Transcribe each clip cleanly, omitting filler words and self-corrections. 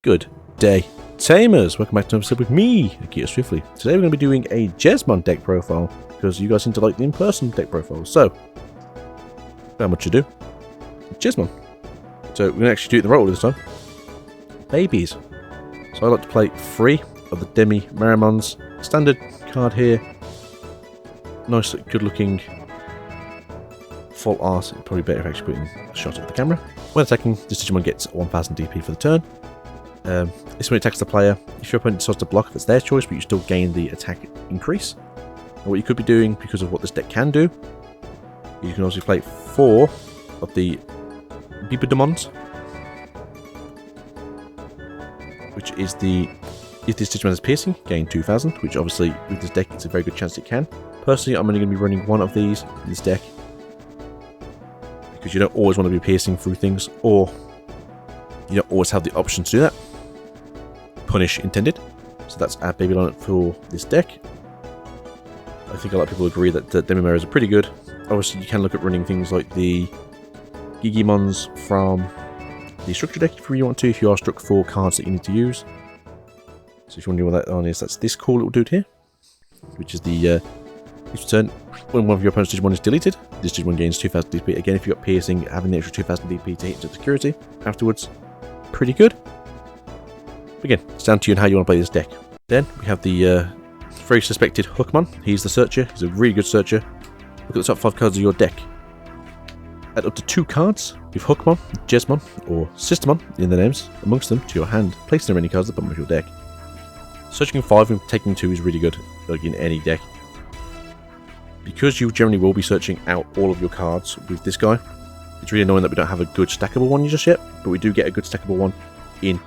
Good day, Tamers! Welcome back to an episode with me, Akira Swiftly. Today we're going to be doing a Jesmon deck profile, because you guys seem to like the in-person deck profiles. So, without much ado, Jesmon. So we're going to actually do it in the roll this time. Babies. So I like to play 3 of the Demi Marimons. Standard card here. Nice, good looking full art. Probably better if I actually put in a shot of the camera. When attacking, this Digimon gets 1000 DP for the turn. This one attacks the player. If your opponent decides to block, that's their choice, but you still gain the attack increase. And what you could be doing, because of what this deck can do, you can also play 4 of the Biyomons, which is the, if this Digimon has piercing, gain 2000, which obviously with this deck it's a very good chance it can. Personally, I'm only going to be running 1 of these in this deck, because you don't always want to be piercing through things, or you don't always have the option to do that. Punish intended. So that's our baby lineup for this deck. I think a lot of people agree that the Demi Marimons are pretty good. Obviously, you can look at running things like the Gigimons from the structure deck if you really want to, if you are struck 4 cards that you need to use. So if you want to know what that on is, that's this cool little dude here, which is the each turn when one of your opponent's Digimon is deleted, this Digimon gains 2000 DP. Again, if you've got piercing, having the extra 2000 DP to hit into security afterwards, pretty good. Again, it's down to you and how you want to play this deck. Then we have the very suspected Hookmon. He's the searcher. He's a really good searcher. Look at the top 5 cards of your deck. Add up to 2 cards with Hookmon, Jesmon, or Sistermon in the names amongst them to your hand. Place them in any cards at the bottom of your deck. Searching 5 and taking 2 is really good, like in any deck. Because you generally will be searching out all of your cards with this guy, it's really annoying that we don't have a good stackable one just yet, but we do get a good stackable one in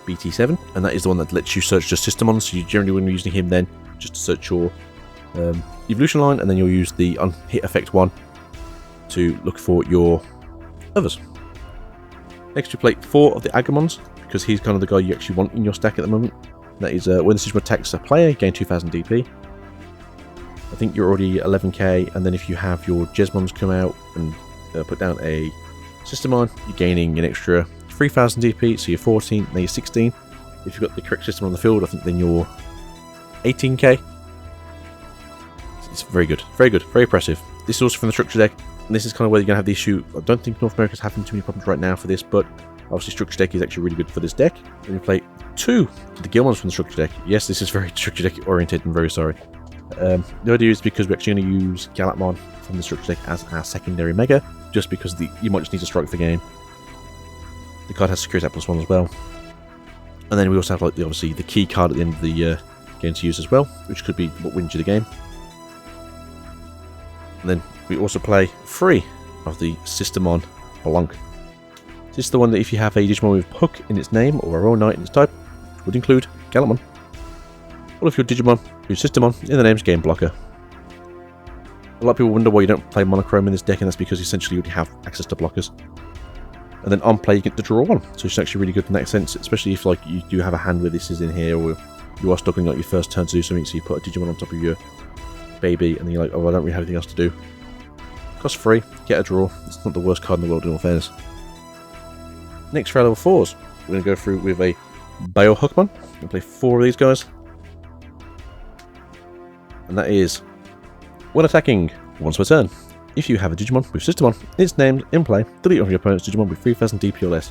BT7, and that is the one that lets you search just Systemon, so you generally will be using him then just to search your evolution line, and then you'll use the unhit effect one to look for your others. Next we play 4 of the Agamons, because he's kind of the guy you actually want in your stack at the moment. That is when this Digimon attacks a player, you gain 2000 DP. I think you're already 11k, and then if you have your Jesmons come out and put down a Systemon, you're gaining an extra 3000 DP, so you're 14, now you're 16. If you've got the correct system on the field, I think then you're 18k. It's very good, very impressive. This is also from the structure deck, and this is kind of where you're going to have the issue. I don't think North America's having too many problems right now for this, but obviously structure deck is actually really good for this deck. Then you play 2 of the Gilmons from the structure deck. Yes, this is very structure deck oriented, I'm very sorry. The idea is because we're actually going to use Galapmon from the structure deck as our secondary mega, just because you might just need to strike the game. The card has security at +1 as well. And then we also have like obviously the key card at the end of the game to use as well, which could be what wins you the game. And then we also play 3 of the Systemon Blanc. This is the one that if you have a Digimon with Hook in its name or a Royal Knight in its type, would include Galapmon. All of your Digimon with Systemon in the name's game blocker. A lot of people wonder why you don't play monochrome in this deck, and that's because essentially you already have access to blockers. And then on play you get to draw 1, so it's actually really good in that sense, especially if like you do have a hand where this is in here, or you are stuck on like your first turn to do something, so you put a Digimon on top of your baby, and then you're like, oh, I don't really have anything else to do. Cost 3, get a draw. It's not the worst card in the world in all fairness. Next for our level 4s, we're going to go through with a Bio Hookmon. We're going to play 4 of these guys. And that is, when attacking, once per turn, if you have a Digimon with Systemon, its name in play, delete one of your opponent's Digimon with 3000 DP or less.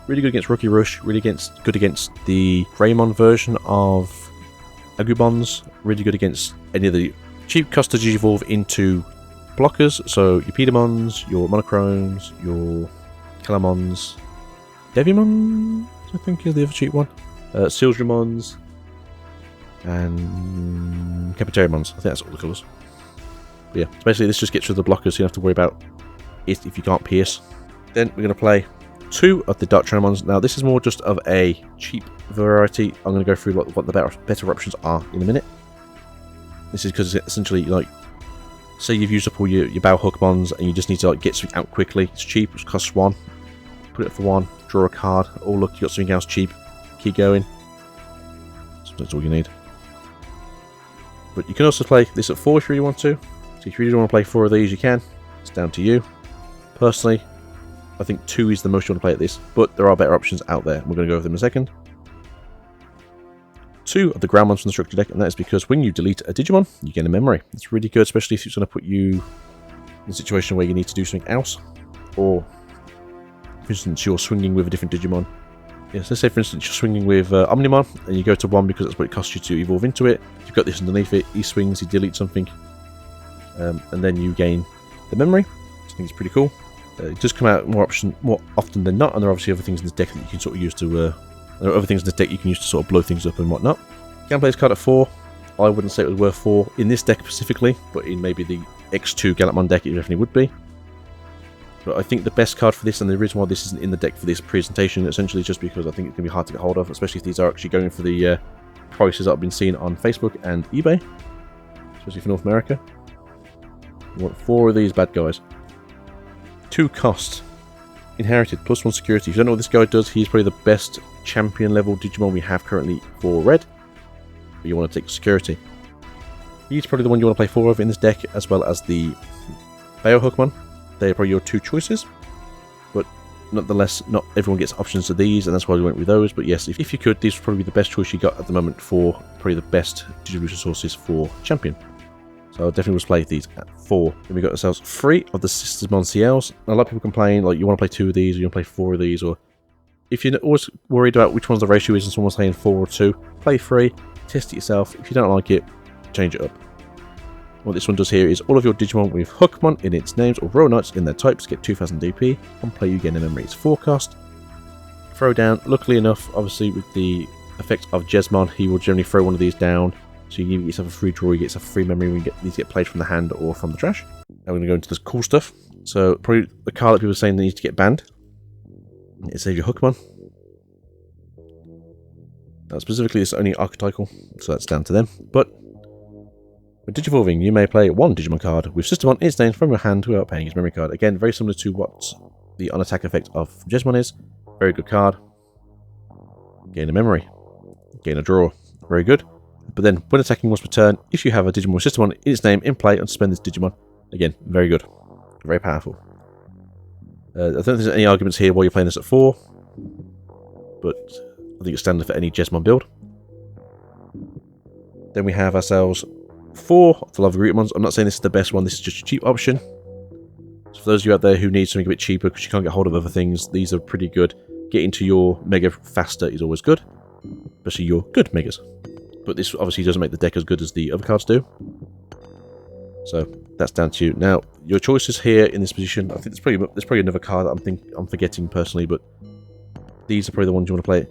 Really good against Rookie Rush, really good against the Greymon version of Agumons, really good against any of the cheap cost to Digivolve into blockers, so your Pedimons, your Monochromes, your Calamons, Devimons, I think is the other cheap one, Sildramons, and Capitarimons. I think that's all the colours. But yeah, so basically this just gets rid of the blockers, so you don't have to worry about it if you can't pierce. Then we're going to play 2 of the Dark Tramons. Now this is more just of a cheap variety. I'm going to go through what the better options are in a minute. This is because essentially, like, say you've used up all your Bao Hookmons and you just need to like get something out quickly. It's cheap, it costs 1. Put it for 1, draw a card. Oh look, you got something else cheap. Keep going. So that's all you need. But you can also play this at 4 if you really want to. So if you really want to play 4 of these, you can. It's down to you. Personally, I think 2 is the most you want to play at this, but there are better options out there. We're going to go over them in a second. 2 of the ground ones from the structure deck, and that is because when you delete a Digimon, you gain a memory. It's really good, especially if it's going to put you in a situation where you need to do something else. Or, for instance, you're swinging with a different Digimon. Yes, let's say, for instance, you're swinging with Omnimon, and you go to 1 because that's what it costs you to evolve into it. You've got this underneath it, he swings, he deletes something, and then you gain the memory. I think it's pretty cool. It does come out more often than not, and there are obviously other things in this deck that you can sort of use to... there are other things in this deck you can use to sort of blow things up and whatnot. You can play this card at 4. I wouldn't say it was worth 4 in this deck specifically, but in maybe the X2 Gallantmon deck it definitely would be. But I think the best card for this, and the reason why this isn't in the deck for this presentation, essentially just because I think it's going to be hard to get hold of, especially if these are actually going for the prices that I've been seeing on Facebook and eBay, especially for North America. You want 4 of these bad guys. 2 cost. Inherited, +1 security. If you don't know what this guy does, he's probably the best champion level Digimon we have currently for red. But you want to take security. He's probably the one you want to play 4 of in this deck, as well as the Biyomon. They're probably your 2 choices. But nonetheless, not everyone gets options to these, and that's why we went with those. But yes, if you could, these would probably be the best choice you got at the moment for probably the best Digivolution sources for champion. So I'll definitely play these at 4. Then we got ourselves 3 of the Sisters CLs. A lot of people complain, like, you want to play 2 of these, or you want to play 4 of these, or if you're always worried about which one's the ratio is and someone's saying 4 or 2, play 3, test it yourself. If you don't like it, change it up. What this one does here is all of your Digimon with Hookmon in its names or Row-Knights in their types get 2000 DP. On play you gain a memory. It's 4 cost. Throw down, luckily enough, obviously with the effect of Jesmon, he will generally throw one of these down. So you get yourself a free draw, you get yourself a free memory when these get played from the hand or from the trash. Now we're going to go into this cool stuff. So probably the card that people are saying they need to get banned. It saves your Hookmon. Now specifically it's only archetypal, so that's down to them. But with Digivolving, you may play 1 Digimon card with Systemon in its name from your hand without paying its memory card. Again, very similar to what the on-attack effect of Jesmon is. Very good card. Gain a memory. Gain a draw. Very good. But then, when attacking once per turn, if you have a Digimon with Systemon in its name in play, unsuspend this Digimon. Again, very good. Very powerful. I don't think there's any arguments here while you're playing this at 4. But I think it's standard for any Jesmon build. Then we have ourselves 4 of the Lava Groutamons. I'm not saying this is the best one, this is just a cheap option. So for those of you out there who need something a bit cheaper because you can't get hold of other things, these are pretty good. Getting to your Mega faster is always good. Especially your good Megas. But this obviously doesn't make the deck as good as the other cards do. So that's down to you. Now, your choices here in this position, I think there's probably another card that I'm forgetting personally, but these are probably the ones you want to play.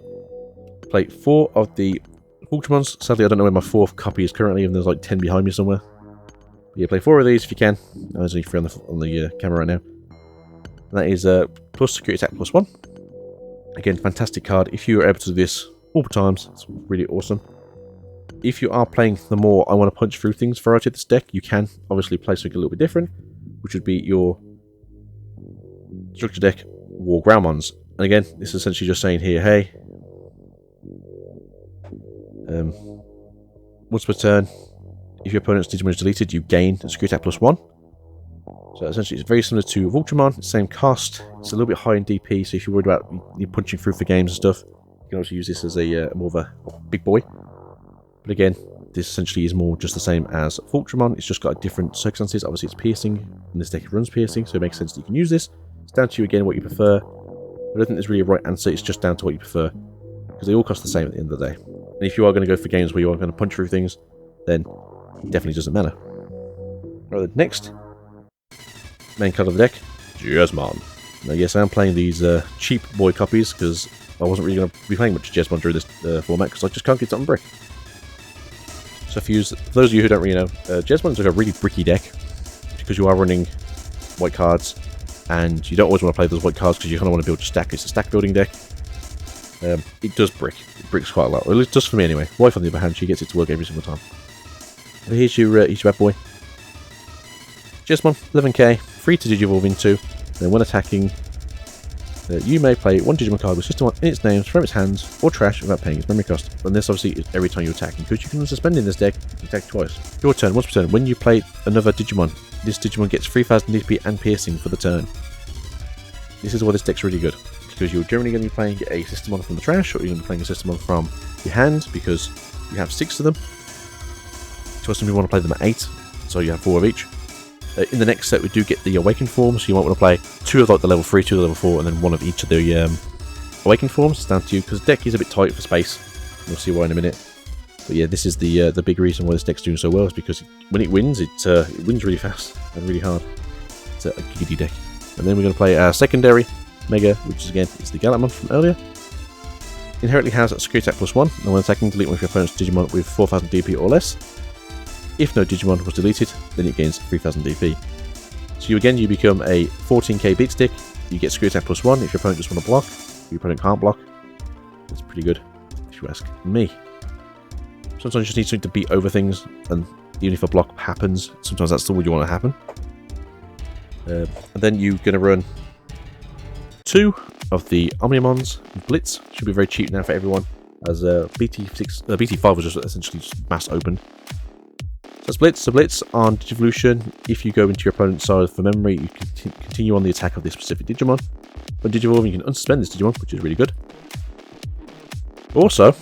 Play 4 of the Ultramons. Sadly, I don't know where my 4th copy is currently, and there's like 10 behind me somewhere. But yeah, play 4 of these if you can. There's only 3 on the camera right now. And that is plus security attack +1. Again, fantastic card. If you are able to do this all the times, it's really awesome. If you are playing the more I want to punch through things variety of this deck, you can obviously play something a little bit different, which would be your structure deck War Groundmons. And again, this is essentially just saying here, hey, once per turn, if your opponent's Digimon is deleted, you gain a security attack +1. So essentially it's very similar to Ultramon, same cost, it's a little bit high in DP, so if you're worried about you punching through for games and stuff, you can also use this as a more of a big boy. But again, this essentially is more just the same as Ultramon, it's just got different circumstances. Obviously it's piercing, and this deck runs piercing, so it makes sense that you can use this. It's down to you again what you prefer. I don't think there's really a right answer, it's just down to what you prefer, because they all cost the same at the end of the day. And if you are going to go for games where you are going to punch through things, then it definitely doesn't matter. Right, the next main card of the deck, Jesmon. Now yes, I am playing these cheap boy copies, because I wasn't really going to be playing much Jesmon during this format, because I just can't get it on brick. So for those of you who don't really know, Jesmon's like a really bricky deck, because you are running white cards, and you don't always want to play those white cards because you kind of want to build a stack. It's a stack building deck. It does brick. It bricks quite a lot. Well, it does for me anyway. Wife, on the other hand, she gets it to work every single time. But here's your bad boy. Jesmon, 11k, free to Digivolve into. Then when attacking, you may play 1 Digimon card with Systemon in its names from its hands or trash without paying its memory cost. And this obviously is every time you attack, because you can suspend in this deck, attack twice. Your turn, once per turn, when you play another Digimon, this Digimon gets 3000 DP and piercing for the turn. this is why this deck's really good. Because you're generally going to be playing a Systemon from the trash, or you're going to be playing a Systemon from your hand, because you have 6 of them. So some people want to play them at 8, so you have 4 of each. In the next set we do get the Awakened forms, so you might want to play 2 of like the level 3, 2 of the level 4, and then 1 of each of the Awakened forms. It's down to you, because the deck is a bit tight for space. You'll see why in a minute. But yeah, this is the big reason why this deck's doing so well, is because when it wins wins really fast and really hard. It's a giggity deck. And then we're going to play our secondary Mega, which is again is the Galakmon from earlier. Inherently has a security attack +1, and when attacking, delete one of your opponent's Digimon with 4000 DP or less. If no Digimon was deleted, then it gains 3000 DP. So you become a 14k beat stick. You get security attack +1 if your opponent just want to block. Your opponent can't block. It's pretty good, if you ask me. Sometimes you just need something to beat over things, and even if a block happens, sometimes that's the what you want to happen. And then you're going to run 2 of the Omnimons with Blitz. Should be very cheap now for everyone, as BT5 was just essentially just mass opened. So Blitz. So Blitz on Digivolution, if you go into your opponent's side for memory, you can continue on the attack of this specific Digimon. When Digivolving, you can unsuspend this Digimon, which is really good. Also,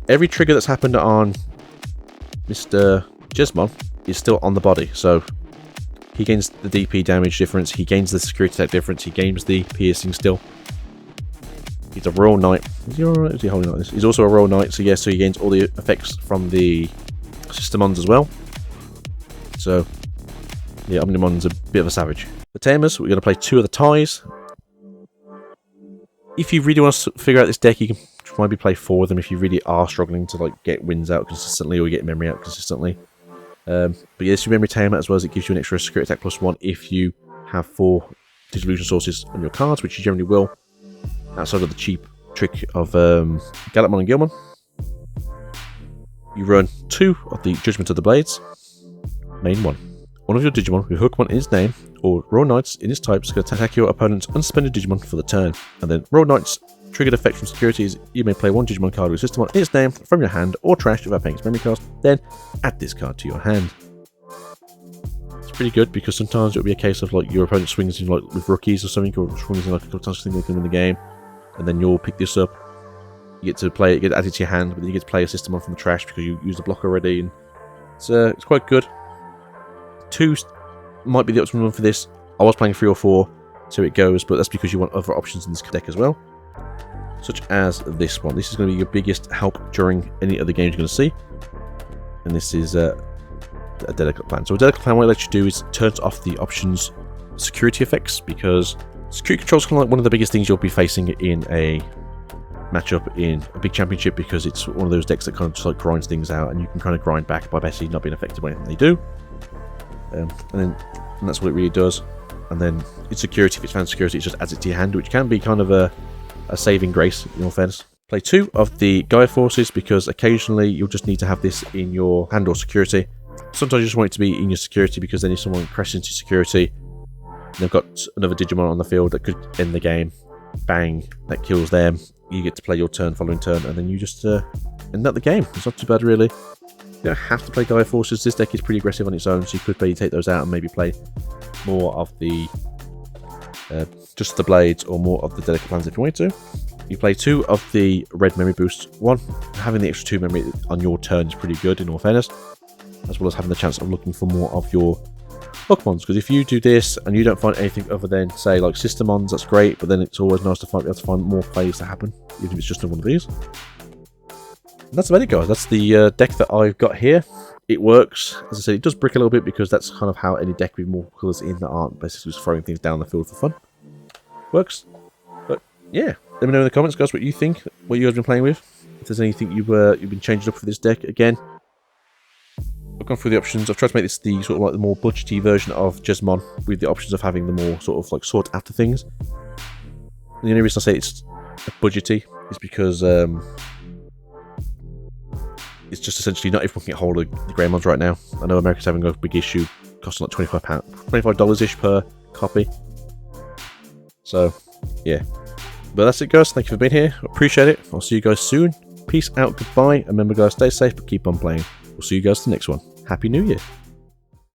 every trigger that's happened on Mr. Jesmon is still on the body, so he gains the DP damage difference, he gains the security attack difference, he gains the piercing still. He's a Royal Knight. Is he alright? Is he holding like this? He's also a Royal Knight, so yes, so he gains all the effects from the Systemons as well. So, yeah, Omnimon's a bit of a savage. The Tamers, we're going to play 2 of the ties. If you really want to figure out this deck, you can maybe play 4 of them if you really are struggling to like get wins out consistently or get memory out consistently. But yeah, this is your memory tamer, as well as it gives you an extra security attack +1 if you have 4 Digivolution sources on your cards, which you generally will, outside of the cheap trick of Galakmon and Gilmon. You run 2 of the Judgment of the Blades. Main 1. One of your Digimon with Hookmon in its name, or Royal Knights in its type, is going to attack your opponent's unsuspended Digimon for the turn. And then Royal Knights triggered effect from security is you may play 1 Digimon card with Systemon in its name from your hand or trash without paying its memory cost, then add this card to your hand. It's pretty good, because sometimes it'll be a case of like your opponent swings in like with rookies or something, or swings in like a couple times they can win the game, and then you'll pick this up. You get to play it, get it added to your hand, but then you get to play a Systemon from the trash because you used the block already, and it's quite good. 2 might be the optimum one for this. I was playing 3 or 4, so it goes, but that's because you want other options in this deck as well, such as this one. This is going to be your biggest help during any other games you're going to see, and this is a delicate plan. So a delicate plan, what it lets you do is turns off the options security effects, because security control is kind of like one of the biggest things you'll be facing in a matchup in a big championship, because it's one of those decks that kind of just like grinds things out, and you can kind of grind back by basically not being affected by anything they do. And that's what it really does. And then its security, if it's found security, it just adds it to your hand, which can be kind of a saving grace, in all fairness. Play 2 of the Gaia Forces, because occasionally you'll just need to have this in your hand or security. Sometimes you just want it to be in your security, because then if someone crashes into security, they've got another Digimon on the field that could end the game. Bang, that kills them. You get to play your turn, following turn, and then you just end up the game. It's not too bad, really. You don't have to play Gaia Forces. This deck is pretty aggressive on its own, so you could maybe take those out and maybe play more of the just the blades, or more of the delicate plans if you want to. You play 2 of the red memory boosts. 1, having the extra 2 memory on your turn is pretty good, in all fairness, as well as having the chance of looking for more of your Pokemons, because if you do this and you don't find anything other than, say, like Systemons, that's great, but then it's always nice to be able to find more plays that happen, even if it's just one of these. And that's about it, guys. That's the deck that I've got here. It works. As I said, it does brick a little bit, because that's kind of how any deck with more colours in that aren't basically just throwing things down the field for fun works. But yeah, let me know in the comments, guys, what you think, what you guys have been playing with. If there's anything you've been changing up for this deck. Again, I've gone through the options. I've tried to make this the sort of like the more budgety version of Jesmon, with the options of having the more sort of like sought after things. And the only reason I say it's budgety is because it's just essentially not everyone can get hold of the Greymons right now. I know America's having a big issue, costing like $25-ish per copy. So, yeah. But that's it, guys. Thank you for being here. I appreciate it. I'll see you guys soon. Peace out, goodbye. And remember, guys, stay safe, but keep on playing. We'll see you guys in the next one. Happy New Year.